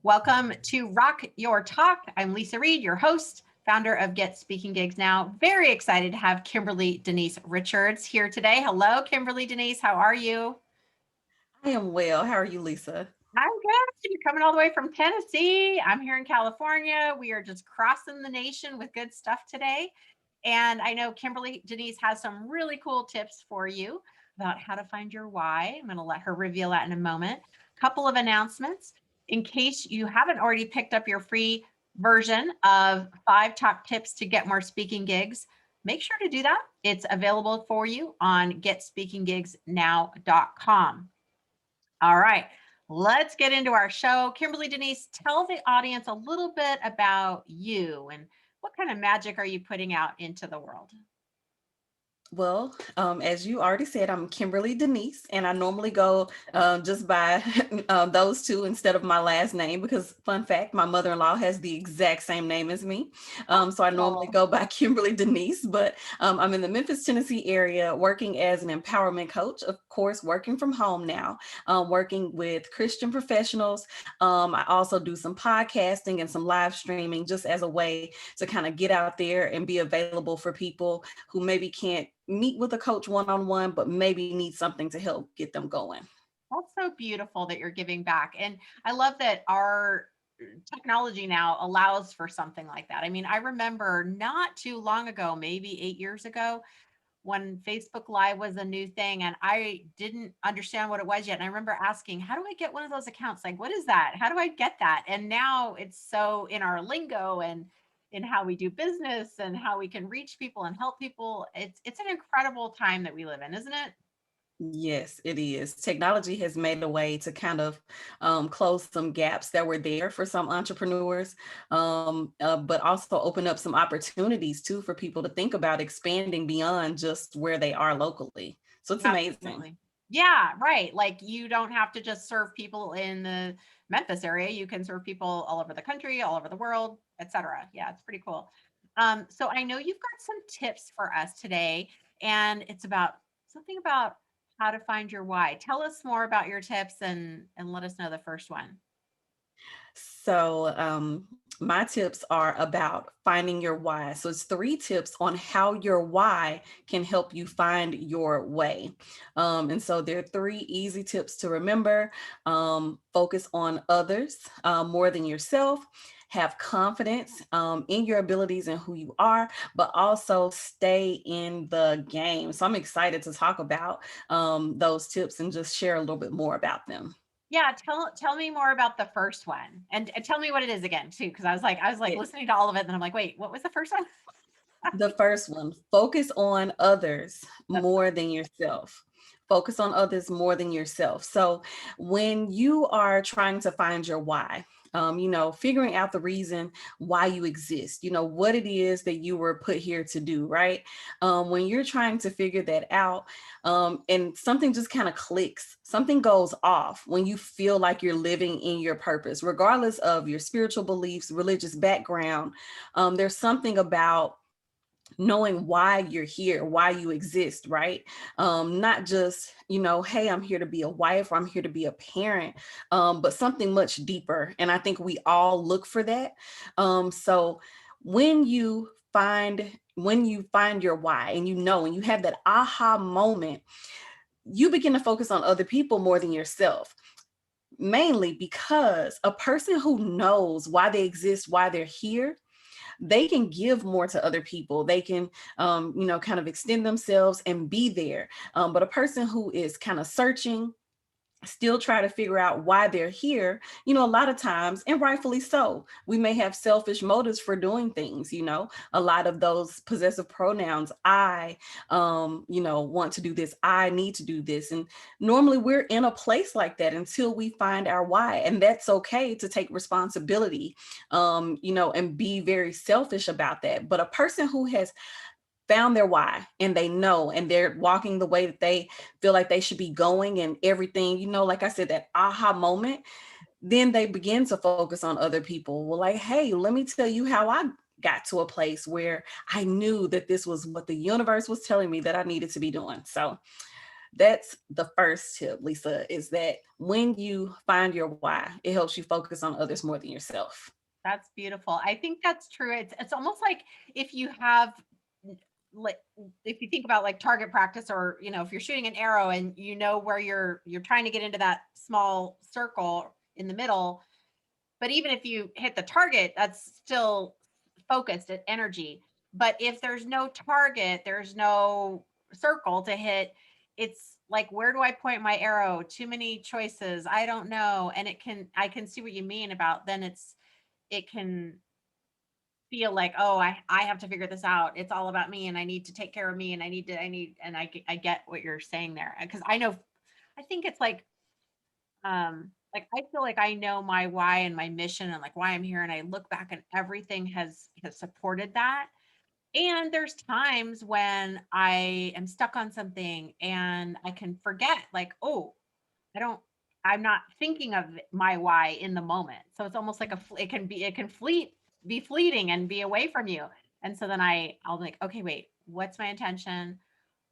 Welcome to Rock Your Talk. I'm Leisa Reid, your host, founder of Get Speaking Gigs Now. Very excited to have Kimberlee Deneice Richards here today. Hello, Kimberlee Deneice. How are you? I am well. How are you, Lisa? I'm good. You're coming all the way from Tennessee. I'm here in California. We are just crossing the nation with good stuff today. And I know Kimberlee Deneice has some really cool tips for you about how to find your why. I'm going to let her reveal that in a moment. Couple of announcements. In case you haven't already picked up your free version of 5 top tips to get more speaking gigs, make sure to do that. It's available for you on GetSpeakingGigsNow.com. All right, let's get into our show. Kimberlee Deneice, tell the audience a little bit about you and what kind of magic are you putting out into the world? Well, as you already said, I'm Kimberlee Deneice, and I normally go just by those two instead of my last name because, fun fact, my mother-in-law has the exact same name as me. So I normally Oh, go by Kimberlee Deneice, but I'm in the Memphis, Tennessee area working as an empowerment coach, of course, working from home now, working with Christian professionals. I also do some podcasting and some live streaming just as a way to kind of get out there and be available for people who maybe can't meet with a coach one-on-one, but maybe need something to help get them going. that's so beautiful that you're giving back. And I love that our technology now allows for something like that. I mean, I remember not too long ago, maybe 8 years ago, when Facebook Live was a new thing and I didn't understand what it was yet. And I remember asking, how do I get one of those accounts? Like, what is that? How do I get that? And now it's so in our lingo and in how we do business and how we can reach people and help people. It's an incredible time that we live in, isn't it? Yes, it is. Technology has made a way to kind of close some gaps that were there for some entrepreneurs, but also open up some opportunities too for people to think about expanding beyond just where they are locally. So it's amazing. Absolutely. Yeah, right. Like you don't have to just serve people in the Memphis area. You can serve people all over the country, all over the world, etc. Yeah, it's pretty cool. So I know you've got some tips for us today, and it's about something about how to find your why. Tell us more about your tips and let us know the first one. So, my tips are about finding your why. So, it's 3 tips on how your why can help you find your way. And so, there are 3 easy tips to remember. Focus on others more than yourself. Have confidence in your abilities and who you are, but also stay in the game. So, I'm excited to talk about those tips and just share a little bit more about them. Yeah, tell me more about the first one, and tell me what it is again too, because I was like Yeah. listening to all of it, and I'm like, wait, what was the first one? The first one, focus on others That's more than yourself. Focus on others more than yourself. So when you are trying to find your why, figuring out the reason why you exist, what it is that you were put here to do, right? When you're trying to figure that out, and something just kind of clicks, something goes off when you feel like you're living in your purpose, regardless of your spiritual beliefs, religious background. There's something about knowing why you're here, why you exist, right? Not just, hey, I'm here to be a wife or I'm here to be a parent, but something much deeper. And I think we all look for that. So when you find your why and and you have that aha moment, you begin to focus on other people more than yourself, mainly because a person who knows why they exist, why they're here, they can give more to other people. They can, kind of extend themselves and be there. But a person who is kind of searching, still try to figure out why they're here, a lot of times, and rightfully so, we may have selfish motives for doing things. A lot of those possessive pronouns, I want to do this, I need to do this, and normally we're in a place like that until we find our why, and that's okay to take responsibility, and be very selfish about that. But a person who has found their why and they know and they're walking the way that they feel like they should be going and everything, like I said, that aha moment, then they begin to focus on other people. Well, like, hey, let me tell you how I got to a place where I knew that this was what the universe was telling me that I needed to be doing. So That's the first tip, Leisa, is that when you find your why, it helps you focus on others more than yourself. That's beautiful. I think that's true. It's almost like if you have like if you think about like target practice, or if you're shooting an arrow and where you're trying to get into that small circle in the middle, but even if you hit the target, that's still focused at energy. But if there's no target, there's no circle to hit. It's like, where do I point my arrow? Too many choices. I don't know. And I can see what you mean about then it can feel like, oh, I have to figure this out. It's all about me and I need to take care of me and I get what you're saying there. Because I think it's like I feel like I know my why and my mission and like why I'm here. And I look back and everything has supported that. And there's times when I am stuck on something and I can forget, like, oh, I don't, I'm not thinking of my why in the moment. So it's almost like it can be fleeting and be away from you. And so then I'll be like, okay, wait, what's my intention?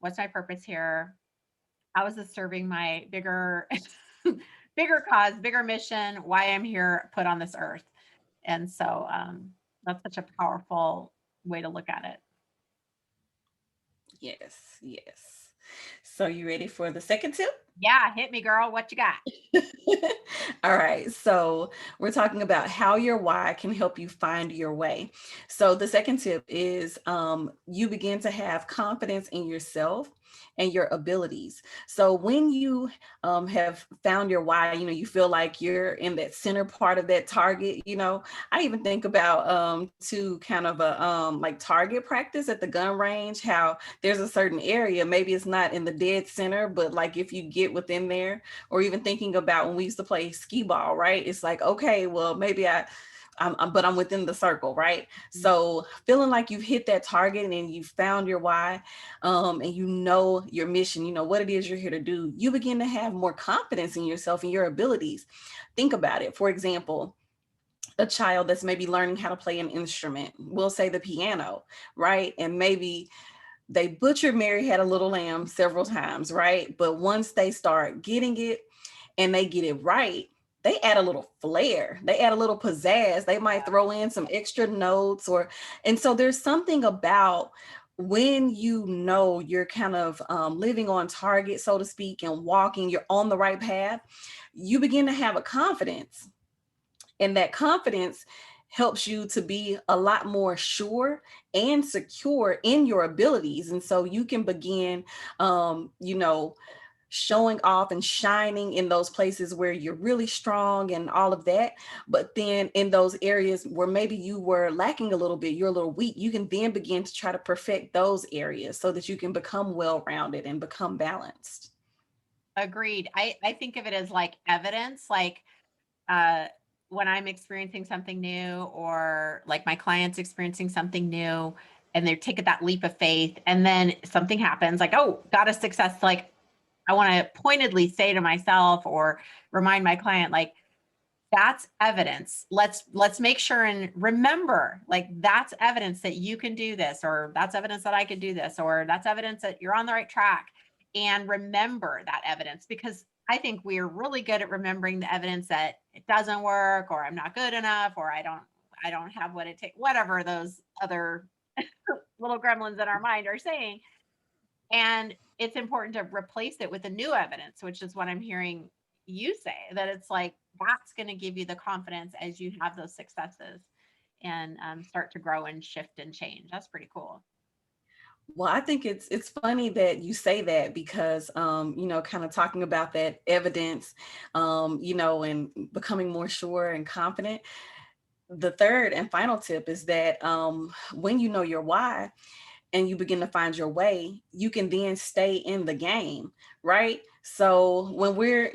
What's my purpose here? How is this serving my bigger, bigger cause, bigger mission, why I'm here put on this earth? And so that's such a powerful way to look at it. Yes, yes. So you ready for the second tip? Yeah, hit me, girl. What you got? All right. So we're talking about how your why can help you find your way. So the second tip is you begin to have confidence in yourself and your abilities. So when you have found your why, you feel like you're in that center part of that target. I even think about to kind of a like target practice at the gun range, how there's a certain area, maybe it's not in the dead center, but like if you get within there, or even thinking about when we used to play skee ball, right? It's like, okay, well, maybe but I'm within the circle, right? So feeling like you've hit that target and you found your why, and your mission, what it is you're here to do, you begin to have more confidence in yourself and your abilities. Think about it. For example, a child that's maybe learning how to play an instrument, we'll say the piano, right? And maybe they butchered Mary Had a Little Lamb several times, right? But once they start getting it and they get it right, they add a little flair, they add a little pizzazz, they might throw in some extra notes, and so there's something about when you're kind of living on target, so to speak, and you're on the right path, you begin to have a confidence, and that confidence helps you to be a lot more sure and secure in your abilities. And so you can begin, showing off and shining in those places where you're really strong and all of that. But then in those areas where maybe you were lacking a little bit, you're a little weak, you can then begin to try to perfect those areas so that you can become well-rounded and become balanced. Agreed. I think of it as like evidence, like uh, when I'm experiencing something new, or like my clients experiencing something new, and they're taking that leap of faith, and then something happens, like, oh, got a success. Like, I want to pointedly say to myself or remind my client, like, that's evidence. Let's make sure and remember, like, that's evidence that you can do this, or that's evidence that I can do this, or that's evidence that you're on the right track. And remember that evidence, because I think we're really good at remembering the evidence that it doesn't work, or I'm not good enough, or I don't have what it takes, whatever those other little gremlins in our mind are saying. And it's important to replace it with a new evidence, which is what I'm hearing you say, that it's like that's going to give you the confidence as you have those successes and start to grow and shift and change. That's pretty cool. Well, I think it's funny that you say that because kind of talking about that evidence, and becoming more sure and confident. The third and final tip is that when you know your why and you begin to find your way, you can then stay in the game, right? So when we're,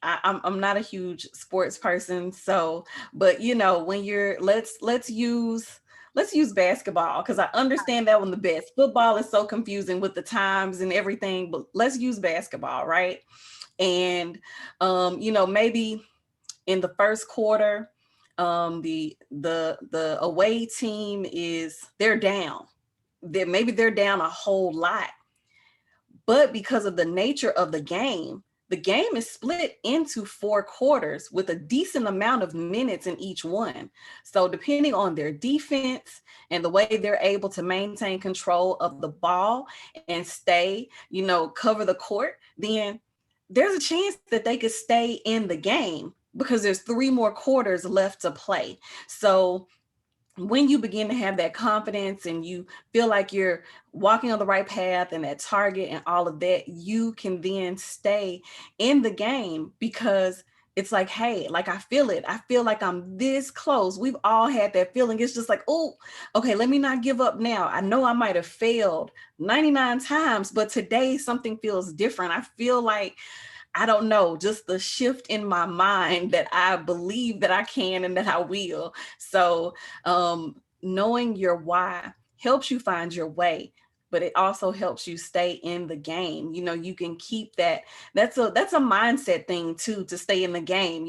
I'm not a huge sports person, so, but when you're, let's use basketball, because I understand that one the best. Football is so confusing with the times and everything, but let's use basketball, right? And maybe in the first quarter, the away team they're down. Maybe they're down a whole lot, But because of the nature of the game is split into 4 quarters with a decent amount of minutes in each one. So depending on their defense and the way they're able to maintain control of the ball and stay, cover the court, then there's a chance that they could stay in the game because there's 3 more quarters left to play. So when you begin to have that confidence and you feel like you're walking on the right path and that target and all of that, you can then stay in the game because it's like, hey, like I feel it. I feel like I'm this close. We've all had that feeling. It's just like, oh, okay, let me not give up now. I know I might have failed 99 times, but today something feels different. I feel like, I don't know, just the shift in my mind that I believe that I can and that I will. So knowing your why helps you find your way, but it also helps you stay in the game. You can keep that. That's a mindset thing too, to stay in the game.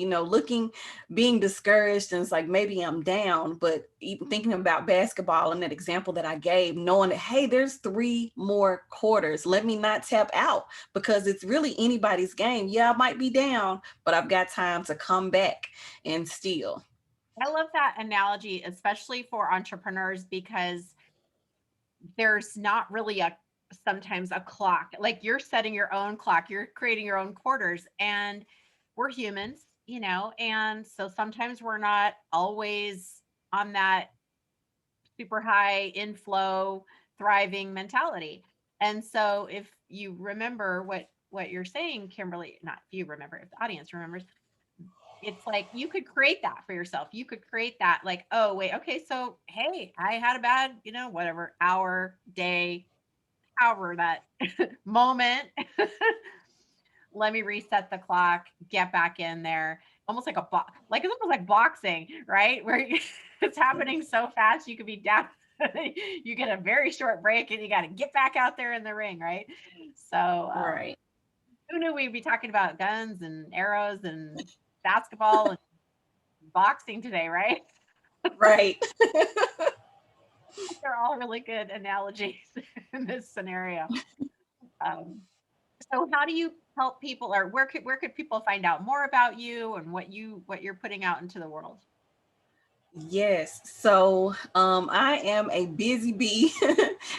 Being discouraged and it's like maybe I'm down, but even thinking about basketball and that example that I gave, knowing that, hey, there's 3 more quarters. Let me not tap out because it's really anybody's game. Yeah, I might be down, but I've got time to come back and steal. I love that analogy, especially for entrepreneurs, because there's not really sometimes a clock. Like you're setting your own clock, you're creating your own quarters, and we're humans, and so sometimes we're not always on that super high inflow thriving mentality. And so if you remember what you're saying, Kimberlee, not if you remember, if the audience remembers, it's like you could create that for yourself. You could create that, like, oh wait, okay, so hey, I had a bad, whatever, hour, day, however that moment. Let me reset the clock, get back in there. Almost like like it's almost like boxing, right? Where it's happening so fast, you could be down. You get a very short break, and you got to get back out there in the ring, right? So, Right. who knew we'd be talking about guns and arrows and basketball and boxing today, right? Right. They're all really good analogies in this scenario. Um, so how do you help people, or where could people find out more about you and what you're putting out into the world? Yes. So I am a busy bee.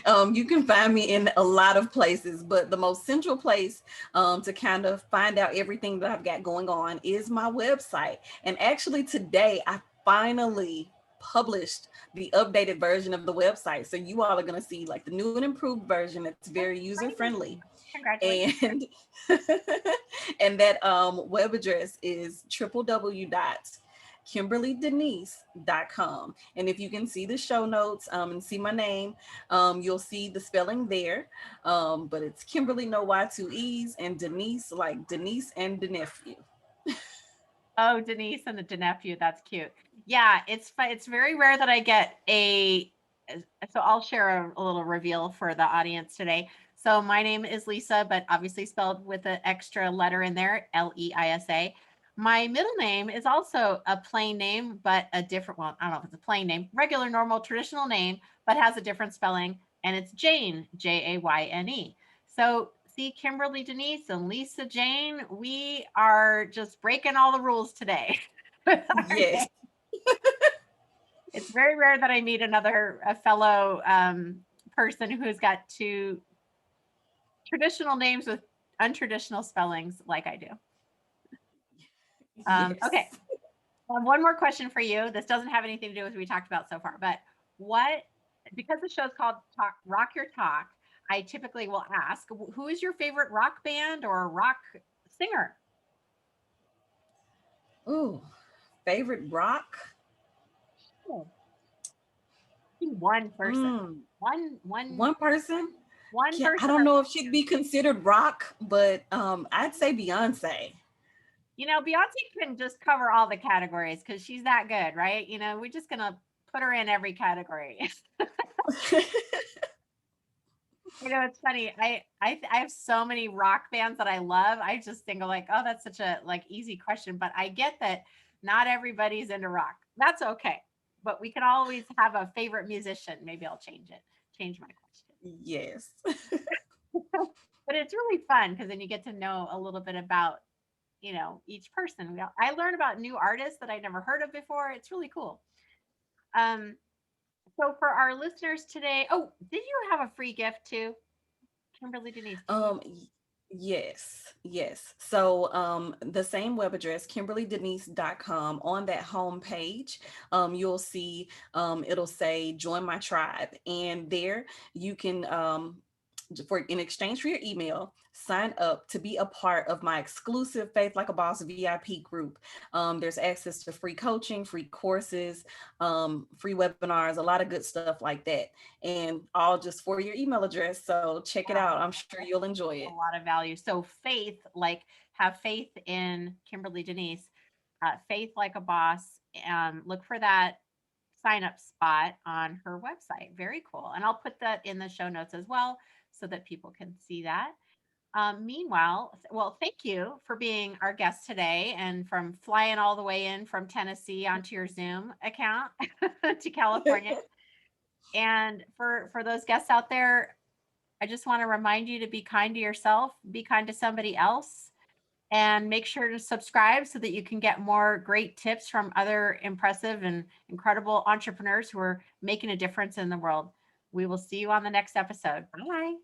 You can find me in a lot of places, but the most central place to kind of find out everything that I've got going on is my website. And actually today I finally published the updated version of the website. So you all are going to see like the new and improved version that's That's very user friendly. exciting. Congratulations. And and that web address is www.KimberleeDeneice.com. And if you can see the show notes and see my name, you'll see the spelling there. But it's Kimberlee, no Y, two E's, and Deneice, like Deneice and the nephew. Oh, Deneice and the nephew. That's cute. Yeah, it's very rare that I get so I'll share a little reveal for the audience today. So my name is Leisa, but obviously spelled with an extra letter in there, Leisa. My middle name is also a plain name, but a different one. I don't know if it's a plain name, regular, normal, traditional name, but has a different spelling. And it's Jane, Jayne. So see, Kimberlee Deneice and Leisa Jane, we are just breaking all the rules today. Yes. It's very rare that I meet a fellow person who's got two traditional names with untraditional spellings like I do. Okay. Yes. One more question for you. This doesn't have anything to do with what we talked about so far, but because the show's called Rock Your Talk, I typically will ask, who is your favorite rock band or rock singer? Ooh, favorite rock? Oh, one person. Mm, One one person? one I person. don't know if she'd be considered rock, but I'd say Beyonce. Beyonce can just cover all the categories because she's that good, right? We're just gonna put her in every category. It's funny. I have so many rock bands that I love. I just think of like, oh, that's such a like easy question, but I get that not everybody's into rock. That's okay. But we can always have a favorite musician. Maybe I'll change my question. Yes. But it's really fun because then you get to know a little bit about, each person. I learn about new artists that I never heard of before. It's really cool. Um, so for our listeners today, oh, did you have a free gift too, Kimberlee Deneice? Did you? Um, y- yes, yes. So the same web address, KimberleeDeneice.com, on that home page, you'll see it'll say join my tribe. And there you can for in exchange for your email, sign up to be a part of my exclusive Faith Like a Boss VIP group. There's access to free coaching, free courses, free webinars, a lot of good stuff like that, and all just for your email address. So check it out. Wow, I'm sure you'll enjoy a it. lot of value. So faith, like have faith in Kimberlee Deneice, faith like a boss. Look for that sign up spot on her website. Very cool. And I'll put that in the show notes as well so that people can see that. Meanwhile, well, thank you for being our guest today and from flying all the way in from Tennessee onto your Zoom account to California. And for those guests out there, I just want to remind you to be kind to yourself, be kind to somebody else, and make sure to subscribe so that you can get more great tips from other impressive and incredible entrepreneurs who are making a difference in the world. We will see you on the next episode. Bye.